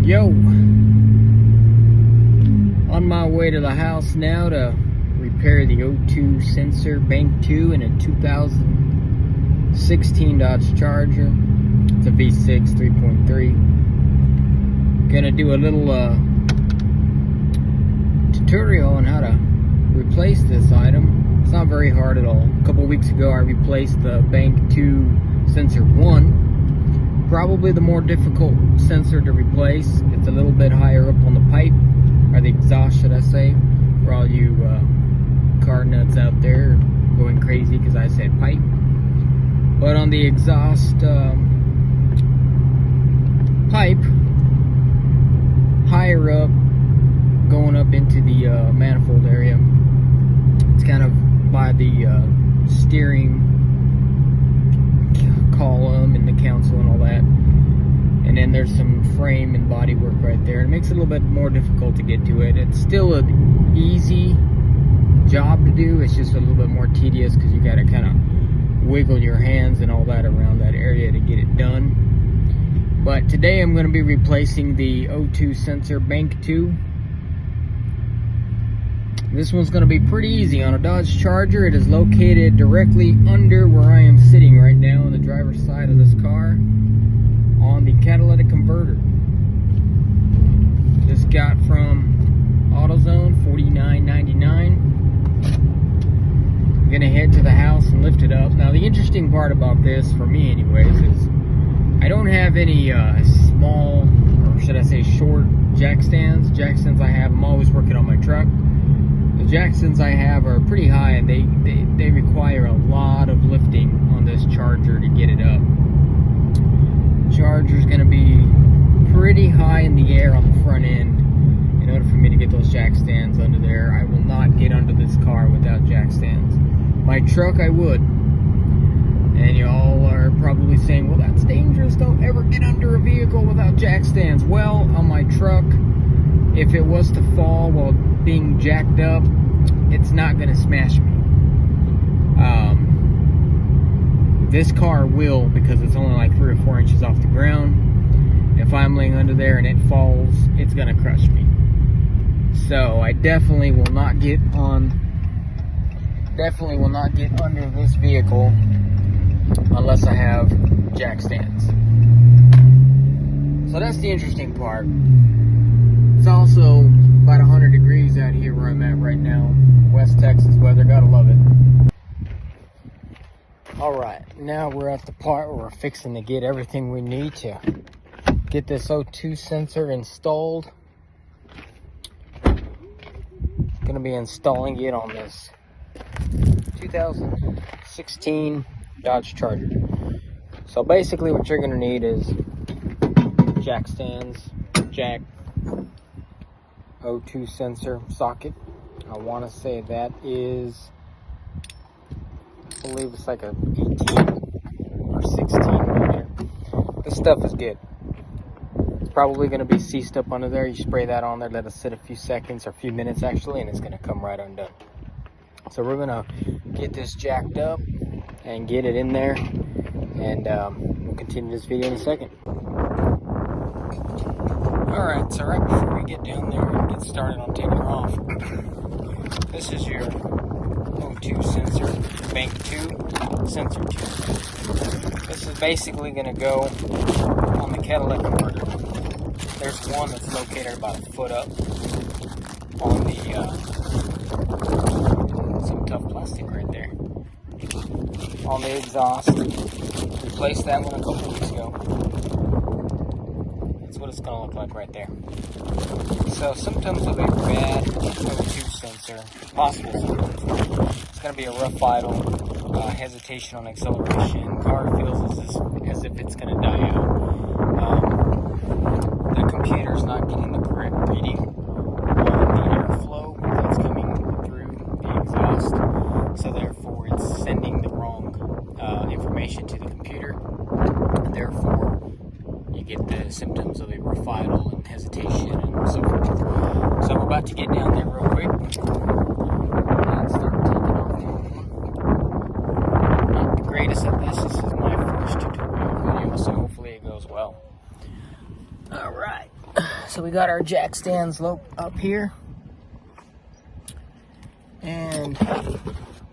Yo, on my way to the house now to repair the O2 sensor bank 2 in a 2016 Dodge Charger. It's a V6 3.3. Gonna do a little tutorial on how to replace this item. It's not very hard at all. A couple weeks ago I replaced the bank 2 sensor 1. Probably the more difficult sensor to replace. It's a little bit higher up on the pipe, or the exhaust should I say, for all you car nuts out there going crazy because I said pipe. But on the exhaust pipe, higher up, going up into the manifold area, it's kind of by the steering column and the console and all that, and then there's some frame and body work right there. It makes it a little bit more difficult to get to it. It's still an easy job to do, it's just a little bit more tedious because you got to kind of wiggle your hands and all that around that area to get it done. But today I'm going to be replacing the O2 sensor bank 2. This one's going to be pretty easy. On a Dodge Charger, it is located directly under where I am sitting right now on the driver's side of this car, on the catalytic converter. This got from AutoZone, $49.99. I'm going to head to the house and lift it up. Now the interesting part about this, for me anyways, is I don't have any small, or should I say short jack stands. Jack stands I have, I'm always working on my truck. The jack stands I have are pretty high, and they require a lot of lifting on this Charger to get it up. Charger's going to be pretty high in the air on the front end. In order for me to get those jack stands under there, I will not get under this car without jack stands. My truck I would. And y'all are probably saying, well, that's dangerous, don't ever get under a vehicle without jack stands. Well, on my truck, if it was to fall while being jacked up, it's not going to smash me. This car will, because it's only like 3 or 4 inches off the ground. If I'm laying under there and it falls, it's going to crush me. So I definitely will not get under this vehicle unless I have jack stands. So that's the interesting part. It's also about 100 degrees out here where I'm at right now. West Texas weather, gotta love it. Alright, now we're at the part where we're fixing to get everything we need to get this O2 sensor installed. Gonna be installing it on this 2016 Dodge Charger. So basically what you're gonna need is jack stands, jack, O2 sensor socket. I want to say that is, I believe it's like a 18 or 16 millimeter. This stuff is good. It's probably going to be seized up under there. You spray that on there, let it sit a few seconds or a few minutes actually, and it's going to come right undone. So we're going to get this jacked up and get it in there, and we'll continue this video in a second. Alright, so right before we get down there and get started on taking her off, this is your O2 sensor, bank 2, sensor 2. This is basically going to go on the catalytic converter. There's one that's located about a foot up on the, some tough plastic right there, on the exhaust. Replaced that one a couple weeks ago. That's what it's going to look like right there. So symptoms of a bad O2 sensor, possible symptoms, it's going to be a rough idle, hesitation on acceleration, car feels as if it's going to die out. The computer's not getting the correct reading on the airflow that's coming through the exhaust, so therefore it's sending the wrong information to the computer, and therefore you get the symptoms of a rough idle and hesitation and so forth. So I'm about to get down there real quick and start taking off. Not the greatest at this. This is my first tutorial video, so hopefully it goes well. Alright. So we got our jack stands up here. And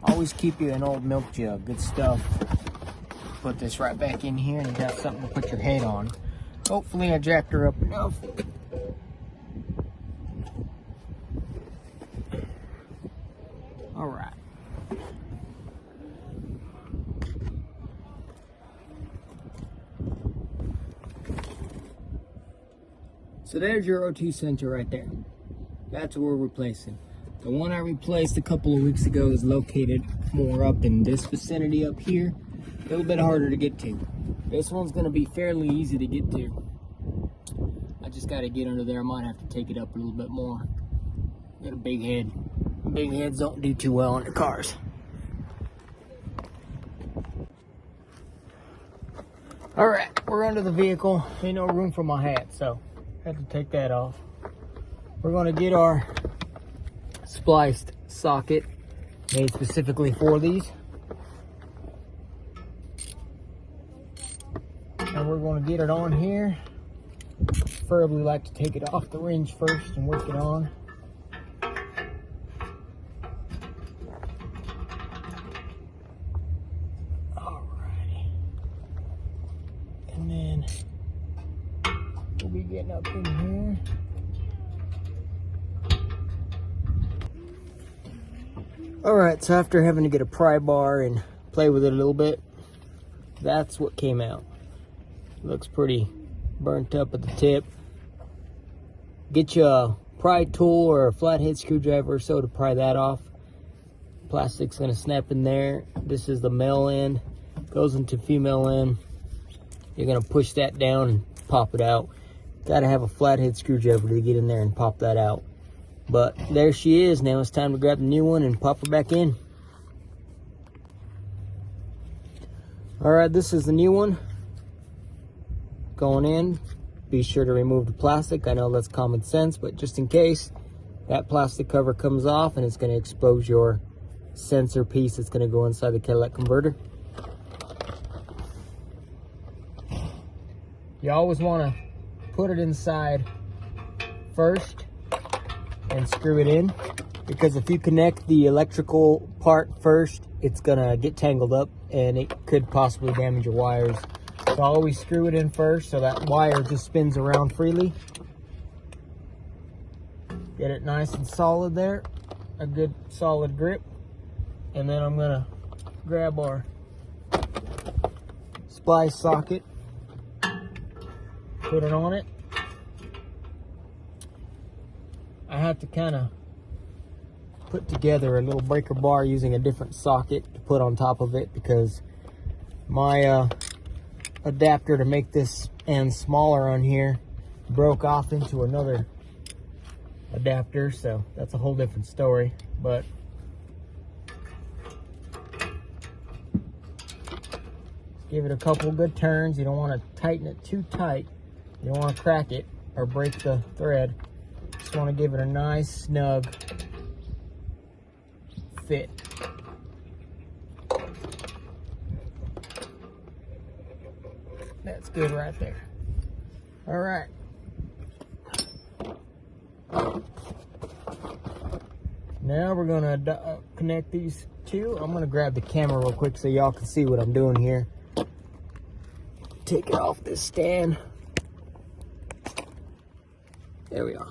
always keep you an old milk jug. Good stuff. Put this right back in here and you got something to put your head on. Hopefully I jacked her up enough. All right. So there's your O2 sensor right there. That's what we're replacing. The one I replaced a couple of weeks ago is located more up in this vicinity up here. A little bit harder to get to. This one's gonna be fairly easy to get to. I just gotta get under there. I might have to take it up a little bit more. Got a big head. Big heads don't do too well on the cars. All right, we're under the vehicle. Ain't no room for my hat, so had to take that off. We're gonna get our spliced socket made specifically for these. And we're going to get it on here. Preferably like to take it off the hinge first and work it on. Alrighty. And then we'll be getting up in here. Alright, so after having to get a pry bar and play with it a little bit, that's what came out. Looks pretty burnt up at the tip. Get you a pry tool or a flathead screwdriver or so to pry that off. Plastic's gonna snap in there. This is the male end, goes into female end. You're gonna push that down and pop it out. Gotta have a flathead screwdriver to get in there and pop that out. But there she is. Now it's time to grab the new one and pop her back in. Alright, this is the new one. Going in. Be sure to remove the plastic. I know that's common sense, but just in case, that plastic cover comes off and it's going to expose your sensor piece that's going to go inside the catalytic converter. You always want to put it inside first and screw it in, because if you connect the electrical part first, it's gonna get tangled up and it could possibly damage your wires. So always screw it in first so that wire just spins around freely. Get it nice and solid there, a good solid grip. And then I'm gonna grab our splice socket, put it on it. I had to kind of put together a little breaker bar using a different socket to put on top of it, because my adapter to make this end smaller on here broke off into another adapter, so that's a whole different story. But give it a couple good turns. You don't want to tighten it too tight. You don't want to crack it or break the thread. Just want to give it a nice snug fit. That's good right there. All right. Now we're gonna connect these two. I'm gonna grab the camera real quick so y'all can see what I'm doing here. Take it off this stand. There we are.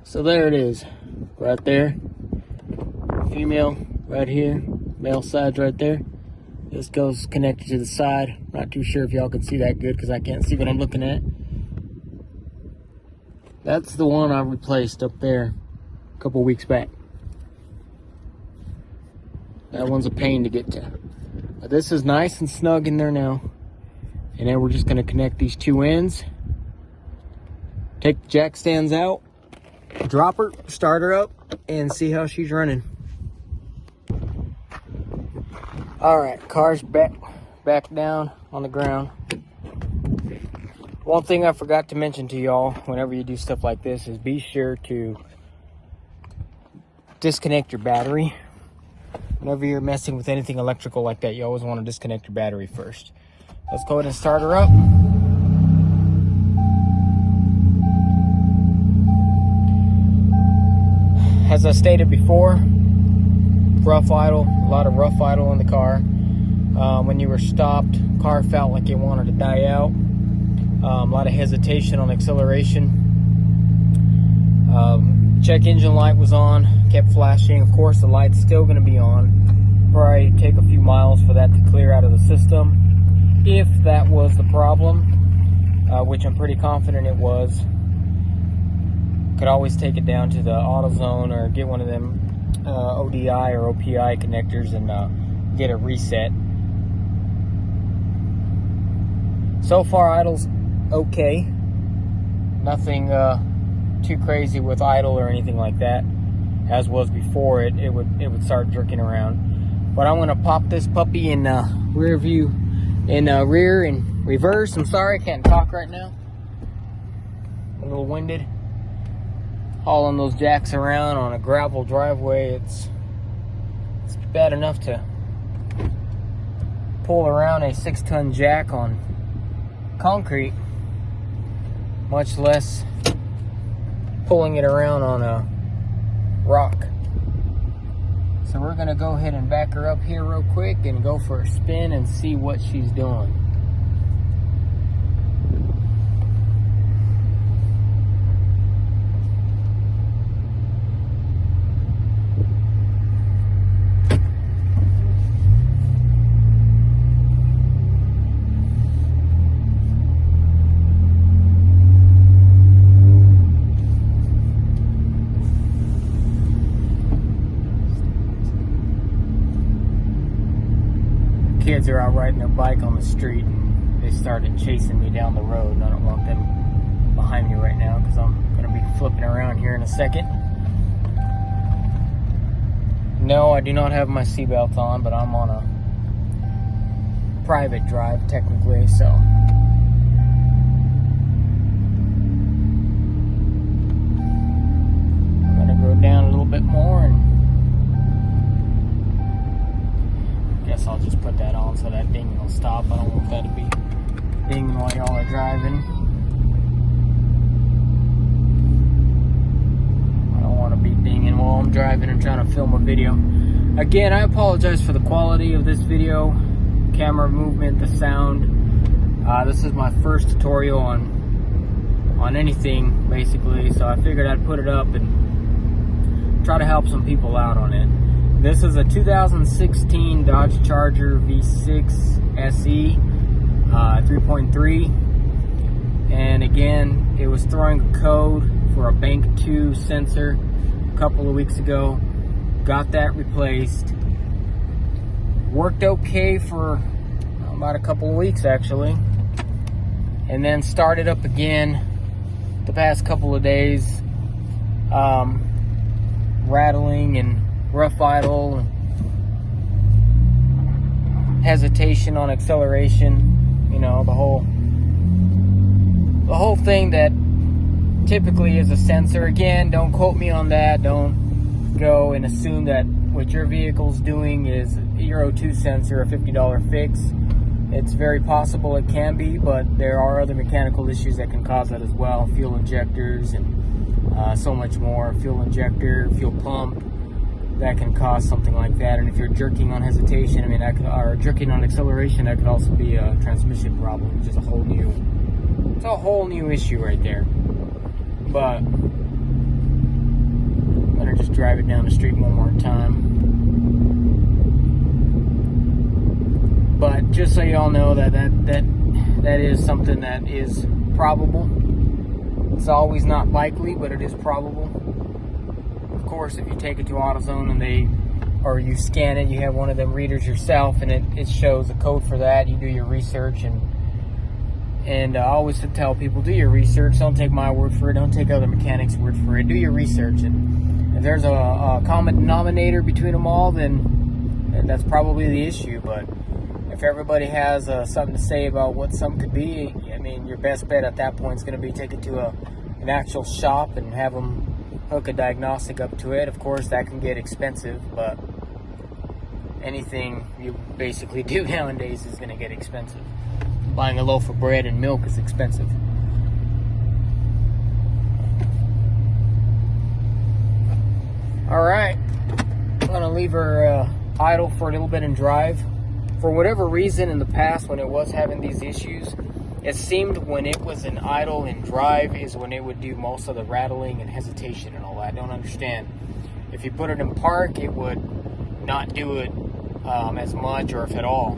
So there it is, right there. Female right here, male side's right there. This goes connected to the side. Not too sure if y'all can see that good because I can't see what I'm looking at. That's the one I replaced up there a couple weeks back. That one's a pain to get to. But this is nice and snug in there now. And then we're just gonna connect these two ends. Take the jack stands out, drop her, start her up, and see how she's running. All right, car's back down on the ground. One thing I forgot to mention to y'all whenever you do stuff like this is be sure to disconnect your battery. Whenever you're messing with anything electrical like that, you always want to disconnect your battery first. Let's go ahead and start her up. As I stated before, rough idle, a lot of rough idle in the car. When you were stopped, car felt like it wanted to die out. A lot of hesitation on acceleration. Check engine light was on, kept flashing. Of course, the light's still going to be on. Probably take a few miles for that to clear out of the system. If that was the problem, which I'm pretty confident it was, could always take it down to the AutoZone or get one of them ODI or OPI connectors and get it reset. So far, idle's okay. Nothing too crazy with idle or anything like that. As was before, it would start jerking around. But I'm gonna pop this puppy in rear view, in rear and reverse. I'm sorry, I can't talk right now. I'm a little winded. Hauling those jacks around on a gravel driveway, it's bad enough to pull around a 6-ton jack on concrete, much less pulling it around on a rock. So we're gonna go ahead and back her up here real quick and go for a spin and see what she's doing. Kids are out riding their bike on the street and they started chasing me down the road, and I don't want them behind me right now because I'm going to be flipping around here in a second. No, I do not have my seatbelt on, but I'm on a private drive technically, so I'm going to go down a little bit more, and guess I'll just put that on so that dinging will stop. I don't want that to be dinging while y'all are driving. I don't want to be dinging while I'm driving and trying to film a video. Again, I apologize for the quality of this video, camera movement, the sound. This is my first tutorial on anything, basically, so I figured I'd put it up and try to help some people out on it. This is a 2016 Dodge Charger V6 SE 3.3, and again, it was throwing a code for a Bank 2 sensor a couple of weeks ago. Got that replaced. Worked okay for about a couple of weeks actually, and then started up again the past couple of days, rattling and rough idle, hesitation on acceleration, you know, the whole thing that typically is a sensor. Again, don't quote me on that. Don't go and assume that what your vehicle's doing is a Euro 2 sensor, a $50 fix. It's very possible it can be, but there are other mechanical issues that can cause that as well. Fuel injectors and so much more. Fuel injector, fuel pump, that can cause something like that. And if you're jerking on hesitation, I mean, that could, or jerking on acceleration, that could also be a transmission problem, which is a whole new issue right there. But I'm gonna just drive it down the street one more time. But just so y'all know that is something that is probable. It's always not likely, but it is probable. Of course, if you take it to AutoZone and or you scan it, you have one of them readers yourself, and it shows a code for that. You do your research, and I always tell people, do your research. Don't take my word for it. Don't take other mechanics' word for it. Do your research, and if there's a common denominator between them all, then that's probably the issue. But if everybody has something to say about what something could be, I mean, your best bet at that point is going to be take it to an actual shop and have them hook a diagnostic up to it. Of course, that can get expensive, but anything you basically do nowadays is going to get expensive. Buying a loaf of bread and milk is expensive. Alright, I'm gonna leave her idle for a little bit and drive. For whatever reason in the past when it was having these issues, it seemed when it was in idle and drive is when it would do most of the rattling and hesitation and all that. I don't understand. If you put it in park, it would not do it as much or if at all.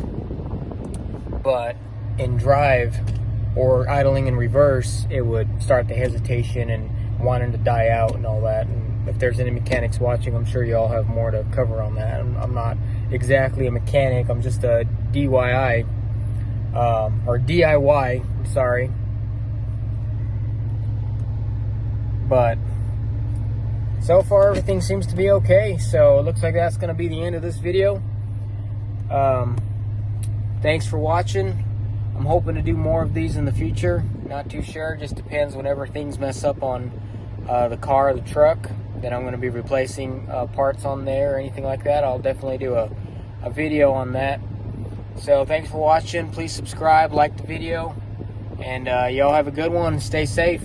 But in drive or idling in reverse, it would start the hesitation and wanting to die out and all that. And if there's any mechanics watching, I'm sure you all have more to cover on that. I'm not exactly a mechanic. I'm just a DIY, or DIY, sorry. But so far, everything seems to be okay. So it looks like that's going to be the end of this video. Thanks for watching. I'm hoping to do more of these in the future. Not too sure. Just depends whenever things mess up on the car or the truck. Then I'm going to be replacing parts on there or anything like that. I'll definitely do a video on that. So thanks for watching. Please subscribe, like the video, and y'all have a good one. Stay safe.